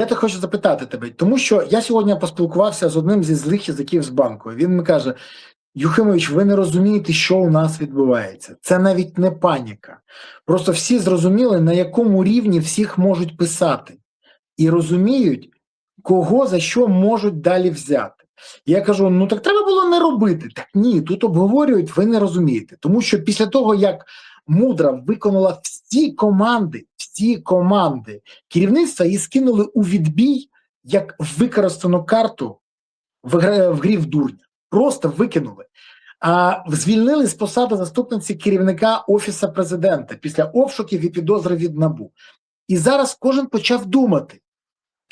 Я те хочу запитати тебе, тому що я сьогодні поспілкувався з одним зі злих язиків з банку. Він мені каже: Юхимович, ви не розумієте, що у нас відбувається. Це навіть не паніка. Просто всі зрозуміли, на якому рівні всіх можуть писати, і розуміють, кого за що можуть далі взяти. Я кажу: ну так треба було не робити. Так ні, тут обговорюють, ви не розумієте. Тому що після того, як Мудра виконала всі команди керівництва і скинули у відбій, як використану карту в грі в дурня. Просто викинули. А звільнили з посади заступниці керівника Офісу президента після обшуків і підозри від НАБУ. І зараз кожен почав думати: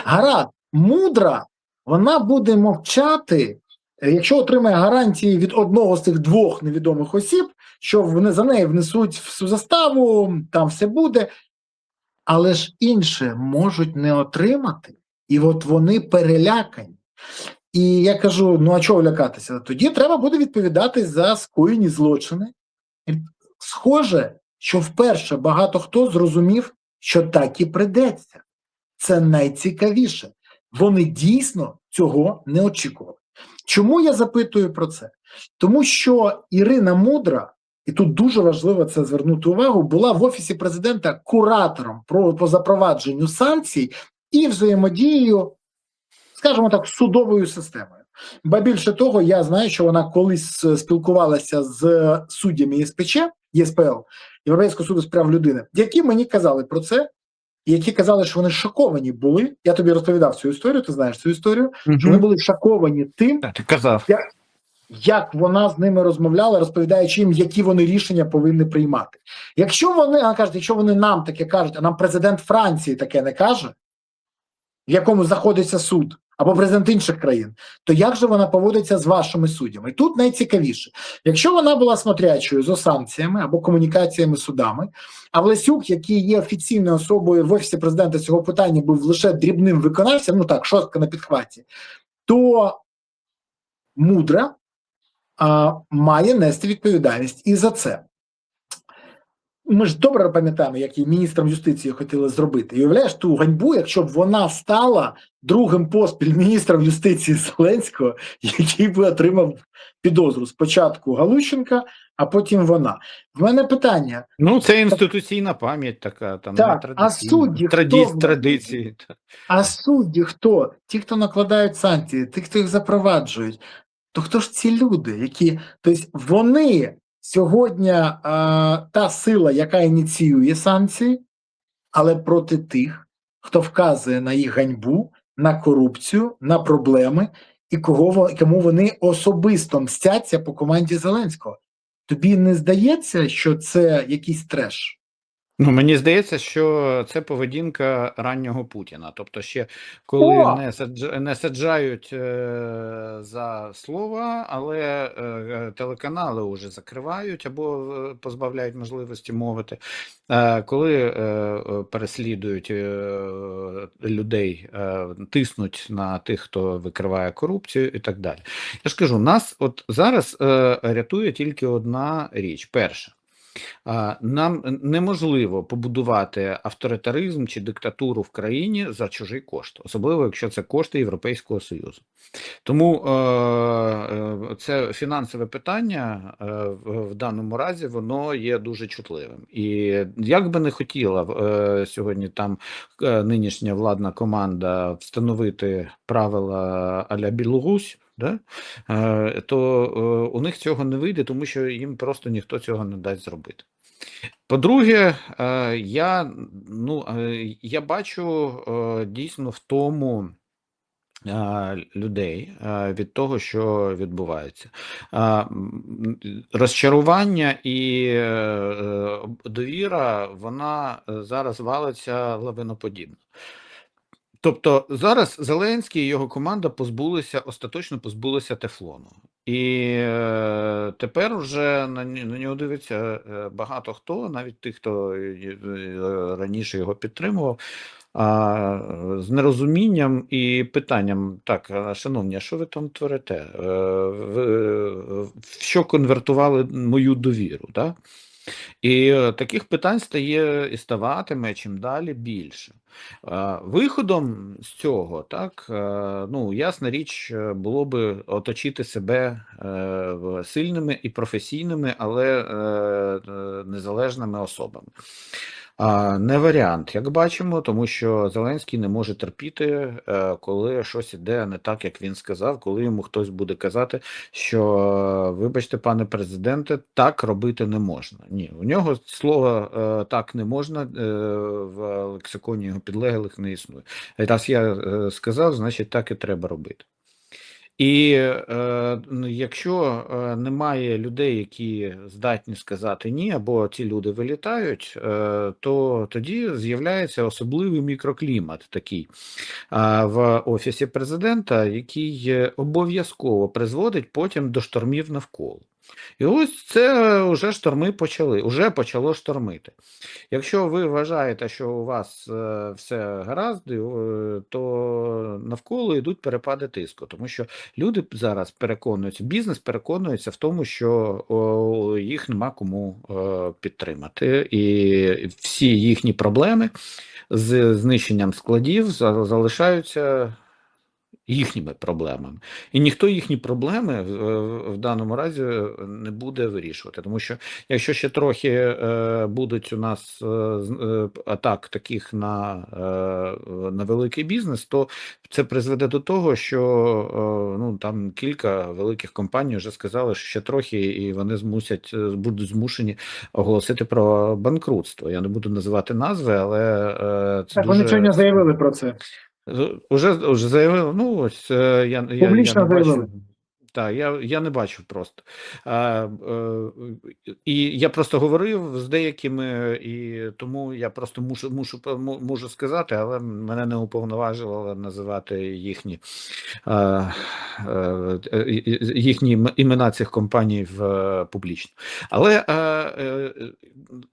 гаразд, Мудра, вона буде мовчати, якщо отримає гарантії від одного з цих двох невідомих осіб, що вони за неї внесуть всю заставу, там все буде, але ж інші можуть не отримати, і от вони перелякані. І я кажу: ну а чого лякатися? Тоді треба буде відповідати за скоєні злочини. Схоже, що вперше багато хто зрозумів, що так і придеться. Це найцікавіше. Вони дійсно цього не очікували. Чому я запитую про це? Тому що Ірина Мудра, і тут дуже важливо це звернути увагу, була в Офісі президента куратором по запровадженню санкцій і взаємодією, скажімо так, судовою системою. Ба більше того, я знаю, що вона колись спілкувалася з суддями ЄСПЛ, Європейського суду з прав людини, які мені казали про це, і які казали, що вони шоковані були. Я тобі розповідав цю історію, ти знаєш цю історію, що вони були шоковані тим, ти казав. як вона з ними розмовляла, розповідаючи їм, які вони рішення повинні приймати. Якщо вони нам таке кажуть, а нам президент Франції таке не каже, в якому знаходиться суд, або президент інших країн, то як же вона поводиться з вашими суддями? І тут найцікавіше. Якщо вона була смотрячою за санкціями або комунікаціями з судами, а Власюк, який є офіційною особою в Офісі президента цього питання, був лише дрібним виконавцем, ну так, шостка на підхваті, то Мудра має нести відповідальність і за це. Ми ж добре пам'ятаємо, як її міністром юстиції хотіли зробити. І уявляєш ту ганьбу, якщо б вона стала другим поспіль міністром юстиції Зеленського, який би отримав підозру. Спочатку Галущенка, а потім вона. В мене питання. Ну, це інституційна пам'ять така. Там, так, а судді традиції. А судді хто? Ті, хто накладають санкції, ті, хто їх запроваджують. То хто ж ці люди, які... Тобто вони... Сьогодні та сила, яка ініціює санкції, але проти тих, хто вказує на їх ганьбу, на корупцію, на проблеми, і кому вони особисто мстяться по команді Зеленського. Тобі не здається, що це якийсь треш? Ну, мені здається, що це поведінка раннього Путіна. Тобто ще коли не саджають за слова, але телеканали вже закривають або позбавляють можливості мовити. Коли переслідують людей, тиснуть на тих, хто викриває корупцію і так далі. Я ж кажу, нас от зараз рятує тільки одна річ. Перше. Нам неможливо побудувати авторитаризм чи диктатуру в країні за чужий кошт, особливо якщо це кошти Європейського Союзу. Тому це фінансове питання в даному разі, воно є дуже чутливим. І як би не хотіла сьогодні там нинішня владна команда встановити правила а-ля Білорусь, да? То у них цього не вийде, тому що їм просто ніхто цього не дасть зробити. По-друге, я бачу дійсно в тому людей від того, що відбувається. Розчарування і довіра, вона зараз валиться лавиноподібно. Тобто зараз Зеленський і його команда остаточно позбулися тефлону. І тепер вже на нього дивиться багато хто, навіть тих, хто раніше його підтримував, з нерозумінням і питанням: так, шановні, а що ви там творите? В що конвертували мою довіру? Так? І таких питань стає і ставатиме чим далі більше. Виходом з цього, так, ну, ясна річ, було би оточити себе сильними і професійними, але незалежними особами. Не варіант, як бачимо, тому що Зеленський не може терпіти, коли щось іде не так, як він сказав, коли йому хтось буде казати, що, вибачте, пане президенте, так робити не можна. Ні, у нього слова так не можна в лексиконі його підлеглих не існує. Раз я сказав, значить так і треба робити. І якщо немає людей, які здатні сказати ні, або ці люди вилітають, то тоді з'являється особливий мікроклімат такий в офісі президента, який обов'язково призводить потім до штормів навколо. І ось це вже шторми почали, вже почало штормити. Якщо ви вважаєте, що у вас все гаразд, то навколо йдуть перепади тиску, тому що люди зараз переконуються, бізнес переконується в тому, що їх нема кому підтримати, і всі їхні проблеми з знищенням складів залишаються їхніми проблемами. І ніхто їхні проблеми в даному разі не буде вирішувати. Тому що якщо ще трохи будуть у нас атак таких на великий бізнес, то це призведе до того, що ну, там кілька великих компаній вже сказали, що ще трохи, і вони будуть змушені оголосити про банкрутство. Я не буду називати назви, але це Так, дуже... вони сьогодні заявили про це. Уже заявив, ну ось я не Публічно бачу. заявили. Так, я не бачив просто. І я просто говорив з деякими, і тому я просто можу сказати, але мене не уповноважувало називати їхні імена цих компаній публічно. Але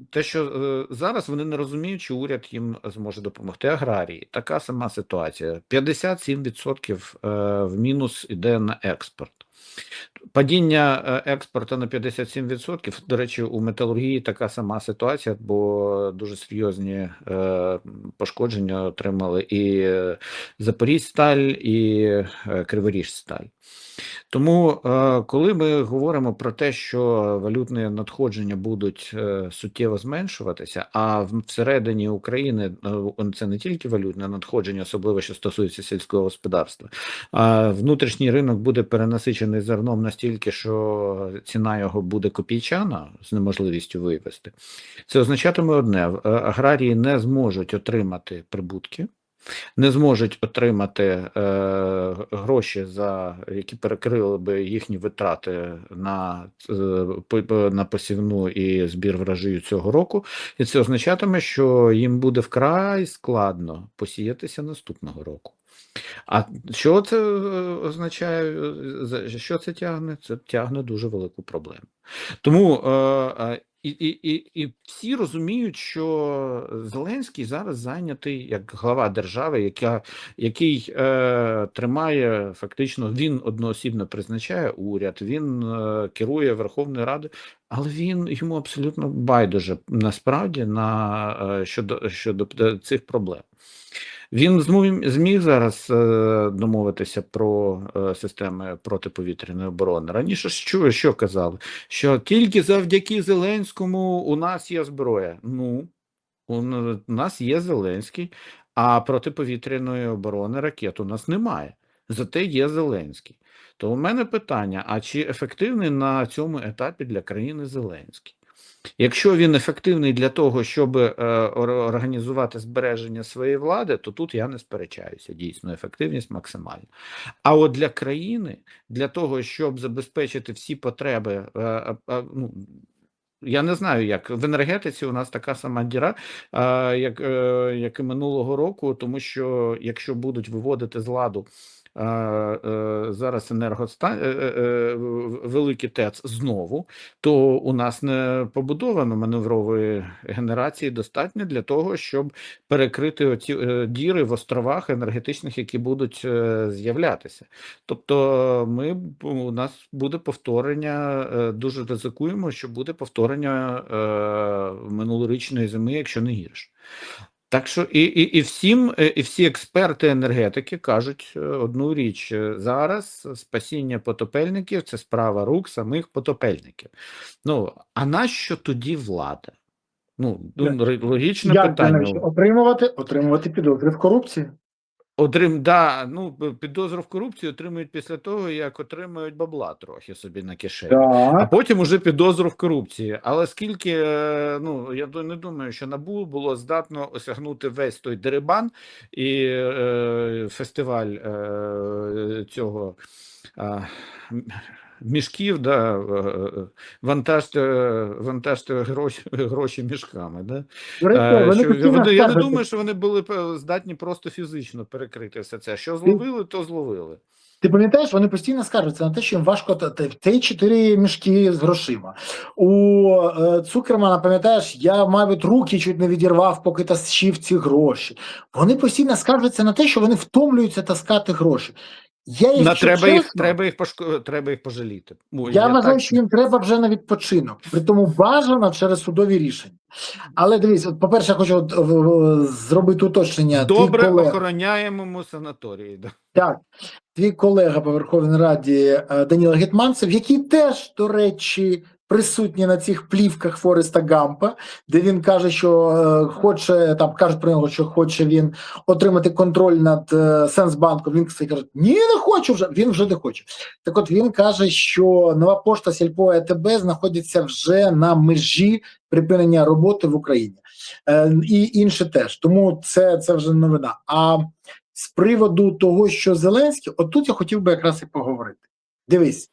те, що зараз вони не розуміють, чи уряд їм зможе допомогти. Аграрії, така сама ситуація. 57% в мінус іде на експорт. Падіння експорту на 57%, до речі, у металургії така сама ситуація, бо дуже серйозні пошкодження отримали і Запоріжсталь, і Криворіжсталь. Тому, коли ми говоримо про те, що валютні надходження будуть суттєво зменшуватися, а всередині України це не тільки валютне надходження, особливо що стосується сільського господарства, а внутрішній ринок буде перенасичений зерном настільки, що ціна його буде копійчана з неможливістю вивести. Це означатиме одне: аграрії не зможуть отримати прибутки, не зможуть отримати гроші, які перекрили би їхні витрати на посівну і збір врожаю цього року, і це означатиме, що їм буде вкрай складно посіятися наступного року. А що це означає? Що це тягне? Це тягне дуже велику проблему. Тому і всі розуміють, що Зеленський зараз зайнятий як глава держави, який тримає фактично, він одноосібно призначає уряд, він керує Верховною Радою, але йому абсолютно байдуже насправді щодо цих проблем. Він зміг зараз домовитися про системи протиповітряної оборони. Раніше що казали? Що тільки завдяки Зеленському у нас є зброя. Ну, у нас є Зеленський, а протиповітряної оборони ракет у нас немає. Зате є Зеленський. То у мене питання, а чи ефективний на цьому етапі для країни Зеленський? Якщо він ефективний для того, щоб організувати збереження своєї влади, то тут я не сперечаюся. Дійсно, ефективність максимальна. А от для країни, для того, щоб забезпечити всі потреби, ну, я не знаю, як в енергетиці у нас така сама діра, як і минулого року, тому що якщо будуть виводити з ладу зараз великі ТЕЦ знову, то у нас не побудовано маневрової генерації достатньо для того, щоб перекрити оці діри в островах енергетичних, які будуть з'являтися. Тобто у нас буде повторення, дуже ризикуємо, що буде повторення минулорічної зими, якщо не гірше. Так що і всі експерти енергетики кажуть одну річ: зараз спасіння потопельників – це справа рук самих потопельників. Ну, а нащо тоді влада? Ну, логічне питання. Отримувати підозри в корупції. Підозру в корупції отримують після того, як отримують бабла трохи собі на кишені. Так. А потім уже підозру в корупції. Але скільки, я не думаю, що НАБУ було здатно осягнути весь той дерибан і фестиваль цього мішків, вантажте гроші мішками. Да? Я не думаю, що вони були здатні просто фізично перекрити все це. Що зловили, то зловили. Ти пам'ятаєш, вони постійно скаржаться на те, що їм важко те 4 мішки з грошима. У Цукермана, пам'ятаєш, я, мабуть, руки чуть не відірвав, поки тащив ці гроші. Вони постійно скаржаться на те, що вони втомлюються таскати гроші. Треба їх пожаліти. Я вважаю, що їм треба вже на відпочинок. Притому бажано через судові рішення. Але дивись, по-перше, я хочу зробити уточнення. Добре охороняємому санаторії. Да. Так. Твій колега по Верховній Раді Данило Гетманцев, який теж, до речі, присутній на цих плівках Фореста Гампа, де він каже, що кажуть про нього, що хоче він отримати контроль над Сенсбанком. Він каже, ні, не хочу вже, він вже не хоче. Так от він каже, що Нова Пошта, Сільпо, АТБ знаходяться вже на межі припинення роботи в Україні. І інші теж. Тому це вже новина. А з приводу того, що Зеленський, отут я хотів би якраз і поговорити. Дивись,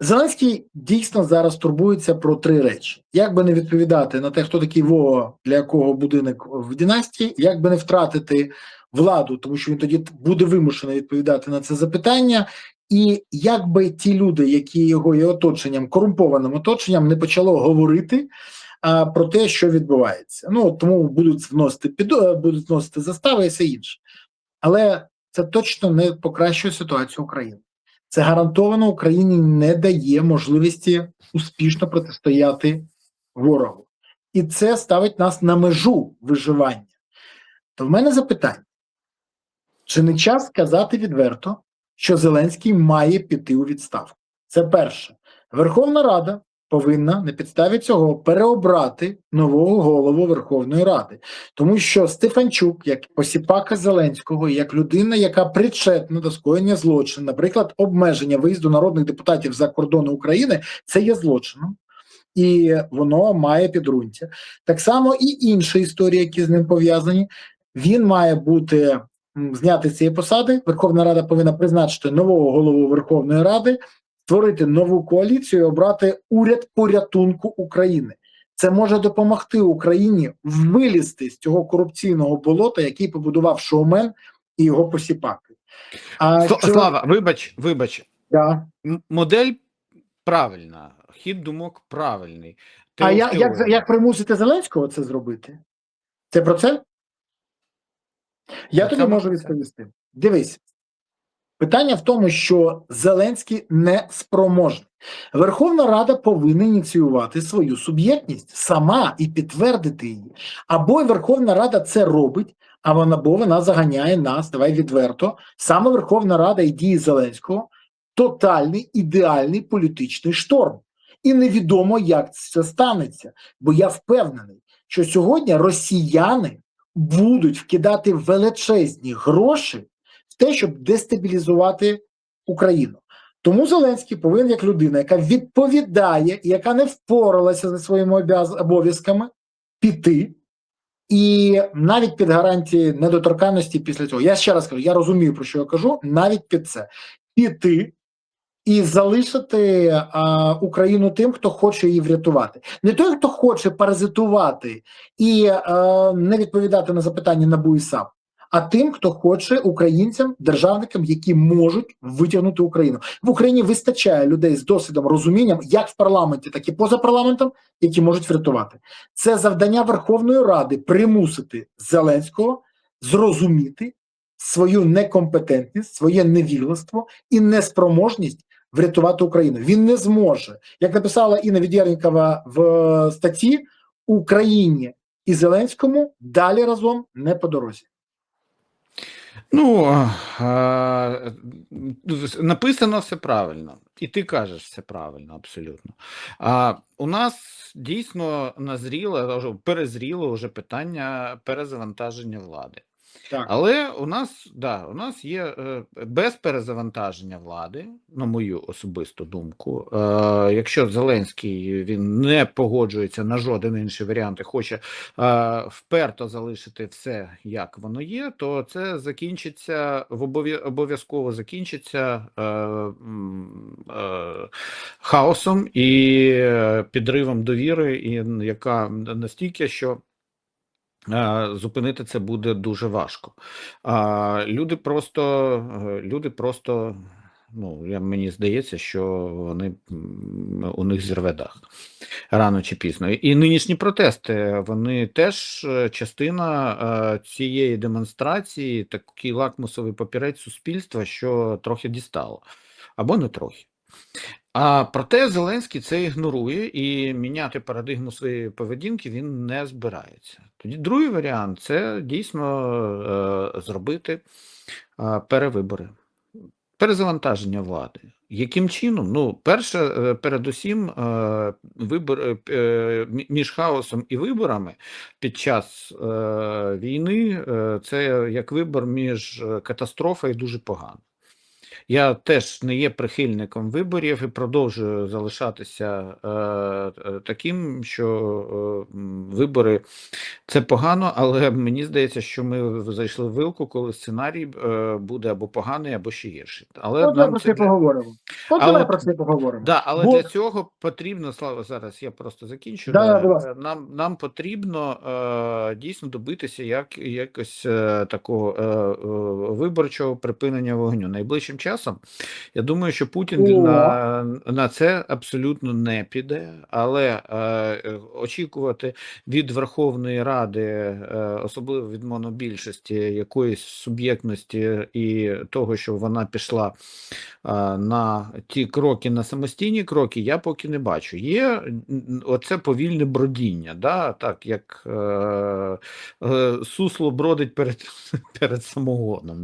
Зеленський дійсно зараз турбується про 3 речі. Як би не відповідати на те, хто такий Вова, для якого будинок в династії, як би не втратити владу, тому що він тоді буде вимушений відповідати на це запитання, і як би ті люди, які його є оточенням, корумпованим оточенням, не почало говорити про те, що відбувається. Тому будуть вносити застави і все інше. Але це точно не покращує ситуацію України. Це гарантовано Україні не дає можливості успішно протистояти ворогу. І це ставить нас на межу виживання. То в мене запитання. Чи не час сказати відверто, що Зеленський має піти у відставку? Це перше. Верховна Рада повинна на підставі цього переобрати нового голову Верховної Ради. Тому що Стефанчук, як посіпака Зеленського, як людина, яка причетна до скоєння злочину, наприклад, обмеження виїзду народних депутатів за кордони України, це є злочином. І воно має підґрунтя. Так само і інші історії, які з ним пов'язані. Він має бути знятий з цієї посади. Верховна Рада повинна призначити нового голову Верховної Ради, створити нову коаліцію і обрати уряд порятунку України. Це може допомогти Україні вилізти з цього корупційного болота, який побудував шоумен і його посіпаки. Слава, вибач. Да. Модель правильна, хід думок правильний. Як примусити Зеленського це зробити? Це про це? Я тобі можу відповісти. Дивись. Питання в тому, що Зеленський не спроможний. Верховна Рада повинна ініціювати свою суб'єктність сама і підтвердити її. Або Верховна Рада це робить, або вона заганяє нас, давай відверто, саме Верховна Рада і дії Зеленського – тотальний, ідеальний політичний шторм. І невідомо, як це станеться. Бо я впевнений, що сьогодні росіяни будуть вкидати величезні гроші те, щоб дестабілізувати Україну. Тому Зеленський повинен, як людина, яка відповідає і яка не впоралася зі своїми обов'язками, піти. І навіть під гарантії недоторканності після цього. Я ще раз кажу, я розумію, про що я кажу, навіть під це. Піти і залишити Україну тим, хто хоче її врятувати. Не той, хто хоче паразитувати і не відповідати на запитання НАБУ і САП, а тим, хто хоче українцям, державникам, які можуть витягнути Україну. В Україні вистачає людей з досвідом, розумінням, як в парламенті, так і поза парламентом, які можуть врятувати. Це завдання Верховної Ради примусити Зеленського зрозуміти свою некомпетентність, своє невігластво і неспроможність врятувати Україну. Він не зможе. Як написала Інна Відєрнікова в статті, Україні і Зеленському далі разом не по дорозі. Ну, написано все правильно, і ти кажеш все правильно, абсолютно. У нас дійсно перезріло вже питання перезавантаження влади. Так. Але у нас є без перезавантаження влади, на мою особисту думку, якщо Зеленський він не погоджується на жоден інший варіант і хоче вперто залишити все, як воно є, то це закінчиться, обов'язково закінчиться хаосом і підривом довіри, яка настільки, що зупинити це буде дуже важко. Люди просто, мені здається, що у них зірве дах рано чи пізно. І нинішні протести, вони теж частина цієї демонстрації, такий лакмусовий папірець суспільства, що трохи дістало, або не трохи. Проте Зеленський це ігнорує і міняти парадигму своєї поведінки він не збирається. Тоді другий варіант – це дійсно зробити перевибори, перезавантаження влади. Яким чином? Перше, передусім, між хаосом і виборами під час війни – це як вибор між катастрофою і дуже погано. Я теж не є прихильником виборів і продовжую залишатися таким, що вибори – це погано, але мені здається, що ми зайшли в вилку, коли сценарій буде або поганий, або ще гірший. Але давай про це поговоримо. Давай про це поговоримо. Але для цього потрібно, Слава, зараз я просто закінчу. Нам потрібно дійсно добитися якось такого виборчого припинення вогню. Найближчим часом, я думаю, що Путін на це абсолютно не піде, але очікувати від Верховної Ради, особливо від монобільшості, якоїсь суб'єктності і того, що вона пішла на ті кроки, на самостійні кроки, я поки не бачу. Є оце повільне бродіння, так як сусло бродить перед самогоном,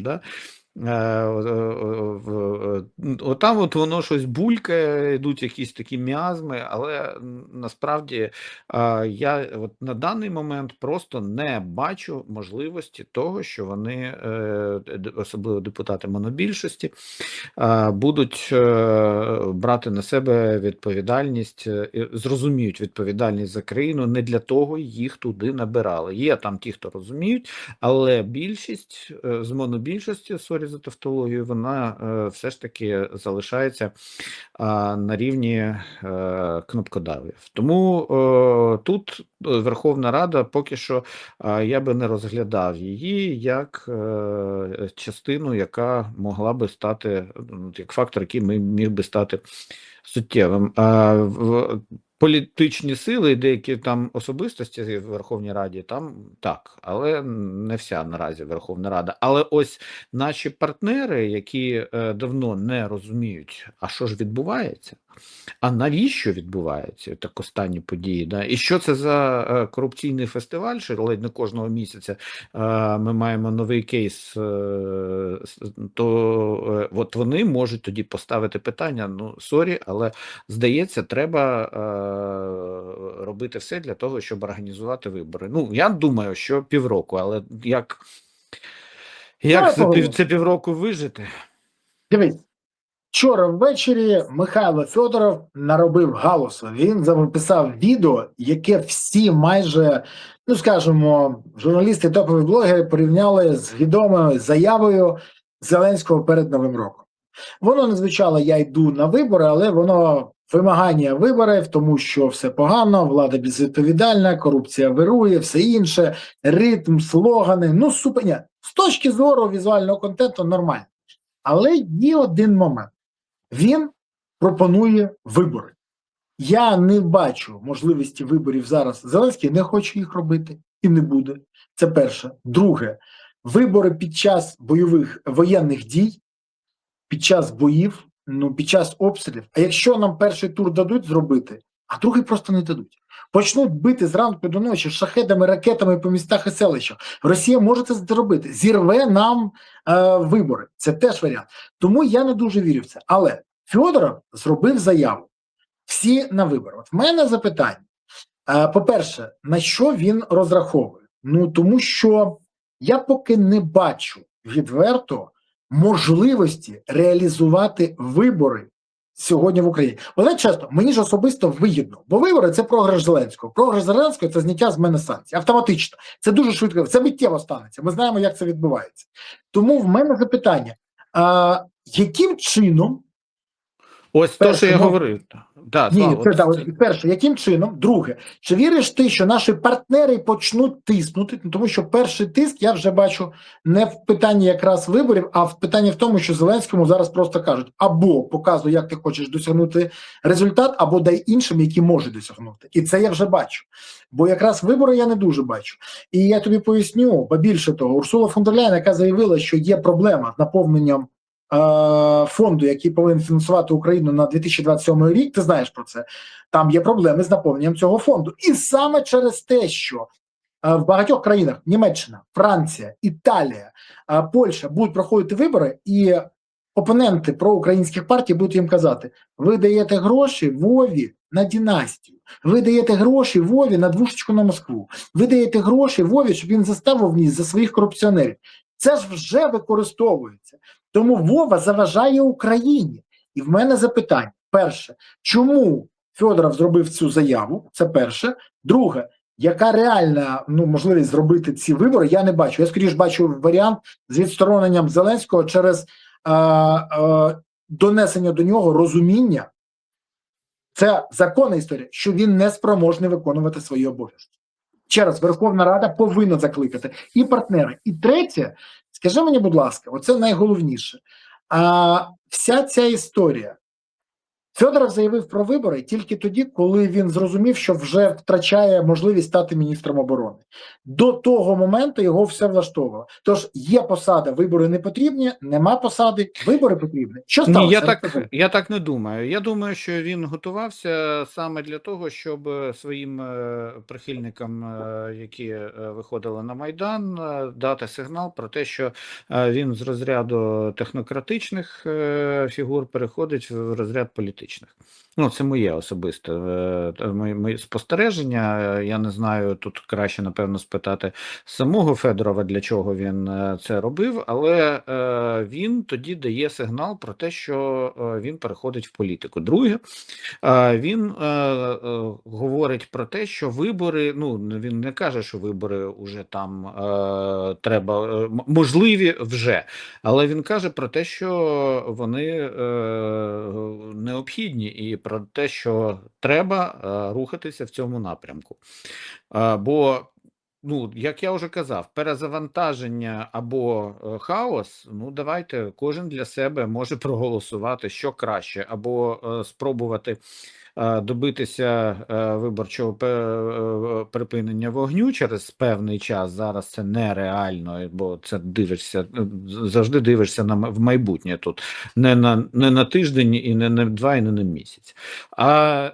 Отам воно щось булькає, йдуть якісь такі міазми, але насправді я на даний момент просто не бачу можливості того, що вони, особливо депутати монобільшості, будуть брати на себе відповідальність, зрозуміють відповідальність за країну, не для того їх туди набирали. Є там ті, хто розуміють, але більшість з монобільшості, за тавтологію, вона все ж таки залишається на рівні кнопкодавів. Тому тут Верховна Рада поки що я би не розглядав її як частину, яка могла би стати, як фактор, який міг би стати суттєвим. Політичні сили і деякі там особистості в Верховній Раді, там так, але не вся наразі Верховна Рада. Але ось наші партнери, які давно не розуміють, а що ж відбувається, а навіщо відбувається так останні події, і що це за корупційний фестиваль, що ледь не кожного місяця ми маємо новий кейс, то от вони можуть тоді поставити питання, сорі, але здається, треба робити все для того, щоб організувати вибори. Я думаю, що півроку, але як це півроку вижити? Дивись, вчора ввечері Михайло Федоров наробив галасу. Він записав відео, яке всі майже, скажімо, журналісти, топові блогери порівняли з відомою заявою Зеленського перед Новим роком. Воно не звучало «я йду на вибори», але воно вимагання виборів, тому що все погано, влада безвідповідальна, корупція вирує, все інше, ритм, слогани, З точки зору візуального контенту нормально. Але є один момент. Він пропонує вибори. Я не бачу можливості виборів зараз. Зеленський не хоче їх робити і не буде. Це перше. Друге, вибори під час воєнних дій, під час боїв, під час обстрілів. А якщо нам перший тур дадуть зробити, а другий просто не дадуть. Почнуть бити зранку до ночі шахедами, ракетами по містах і селищах. Росія може це зробити. Зірве нам вибори. Це теж варіант. Тому я не дуже вірю в це. Але Федоров зробив заяву. Всі на вибори. От в мене запитання. По-перше, на що він розраховує? Тому що я поки не бачу відверто можливості реалізувати вибори сьогодні в Україні. Але чесно, мені ж особисто вигідно, бо вибори – це програш Зеленського. Програш Зеленського – це зняття з мене санкцій. Автоматично. Це дуже швидко, це миттєво станеться. Ми знаємо, як це відбувається. Тому в мене запитання, яким чином ось те, що я говорив. Перше, яким чином? Друге, чи віриш ти, що наші партнери почнуть тиснути? Тому що перший тиск я вже бачу не в питанні якраз виборів, а в питанні в тому, що Зеленському зараз просто кажуть, або показуй, як ти хочеш досягнути результат, або дай іншим, які можуть досягнути. І це я вже бачу. Бо якраз вибори я не дуже бачу. І я тобі поясню, бо більше того, Урсула фон дер Ляєн, яка заявила, що є проблема з наповненням фонду, який повинен фінансувати Україну на 2027 рік, ти знаєш про це, там є проблеми з наповненням цього фонду. І саме через те, що в багатьох країнах, Німеччина, Франція, Італія, Польща будуть проходити вибори, і опоненти проукраїнських партій будуть їм казати, ви даєте гроші Вові на династію, ви даєте гроші Вові на двушечку на Москву, ви даєте гроші Вові, щоб він заставив вниз за своїх корупціонерів. Це ж вже використовується. Тому Вова заважає Україні. І в мене запитання. Перше, чому Федоров зробив цю заяву? Це перше. Друге, яка реальна можливість зробити ці вибори, я не бачу. Я скоріше бачу варіант з відстороненням Зеленського через донесення до нього розуміння. Це законна історія, що він не спроможний виконувати свої обов'язки. Ще раз, Верховна Рада повинна закликати і партнери. І третє, скажи мені, будь ласка, оце найголовніше. Вся ця історія. Федоров заявив про вибори тільки тоді, коли він зрозумів, що вже втрачає можливість стати міністром оборони. До того моменту його все влаштовувало. Тож є посада, вибори не потрібні, нема посади, вибори потрібні. Що сталося? Ні, я так не думаю. Я думаю, що він готувався саме для того, щоб своїм прихильникам, які виходили на Майдан, дати сигнал про те, що він з розряду технократичних фігур переходить в розряд політичних. Це моє особисте моє спостереження. Я не знаю, тут краще, напевно, спитати самого Федорова, для чого він це робив, але він тоді дає сигнал про те, що він переходить в політику. Друге, він говорить про те, що вибори, він не каже, що вибори вже там треба, можливі вже, але він каже про те, що вони необхідні і про те, що треба рухатися в цьому напрямку. Бо, як я вже казав, перезавантаження або хаос, давайте кожен для себе може проголосувати, що краще, або спробувати добитися виборчого припинення вогню через певний час. Зараз це нереально, бо це завжди дивишся в майбутнє тут. Не на тиждень, і не на 2, і не на місяць. А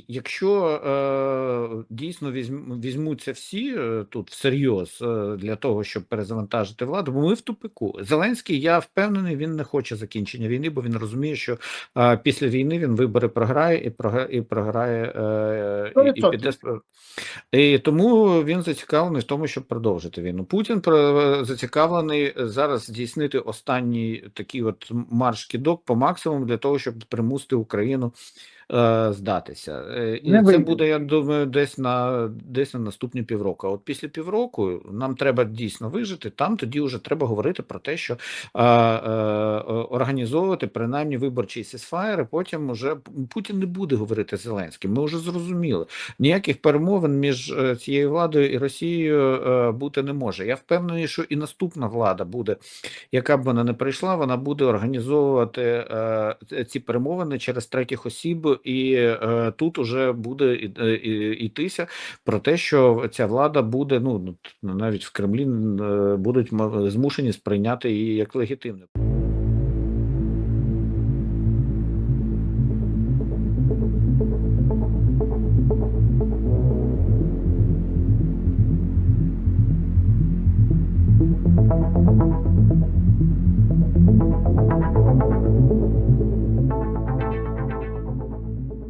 якщо дійсно візьмуться всі тут всерйоз для того, щоб перезавантажити владу, бо ми в тупику. Зеленський, я впевнений, він не хоче закінчення війни, бо він розуміє, що після війни він вибори програє і програє, і піде. І тому він зацікавлений в тому, щоб продовжити війну. Путін зацікавлений зараз здійснити останній такий марш-кидок по максимуму для того, щоб примусити Україну здатися. І це буде, я думаю, десь на наступні півроку. А от після півроку нам треба дійсно вижити, там тоді вже треба говорити про те, що організовувати принаймні виборчий сісфаєр, і потім уже Путін не буде буде говорити Зеленський. Ми вже зрозуміли. Ніяких перемовин між цією владою і Росією бути не може. Я впевнений, що і наступна влада буде, яка б вона не прийшла, вона буде організовувати ці перемовини через третіх осіб, і тут уже буде йтися про те, що ця влада буде, навіть в Кремлі будуть змушені сприйняти її як легітимну.